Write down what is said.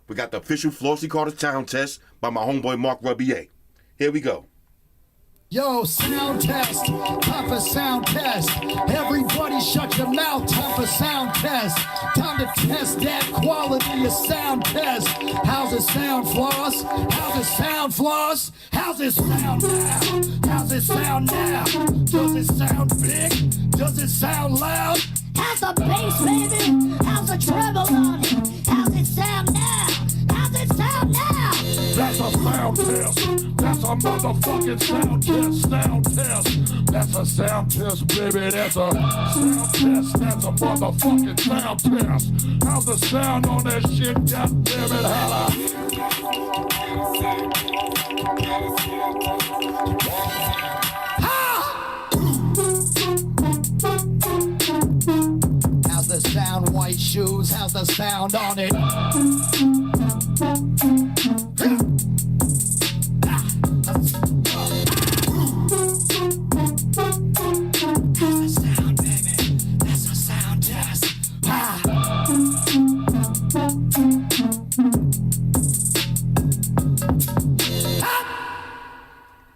We got the official Flossy Carter sound test by my homeboy Marc Rebillet. Here we go. Yo, sound test, time for sound test. Everybody shut your mouth, time for sound test. Time to test that quality of sound test. How's it sound, Floss? How's it sound, Floss? How's it sound now? How's it sound now? Does it sound big? Does it sound loud? How's the bass, baby? How's the treble on it? How's it sound now? How's it sound now? That's a sound test. That's a motherfucking sound test. Sound test. That's a sound test, baby. That's a sound test. That's a motherfucking sound test. How's the sound on that shit? God damn it, holla. How's the sound, white shoes? How's the sound on it?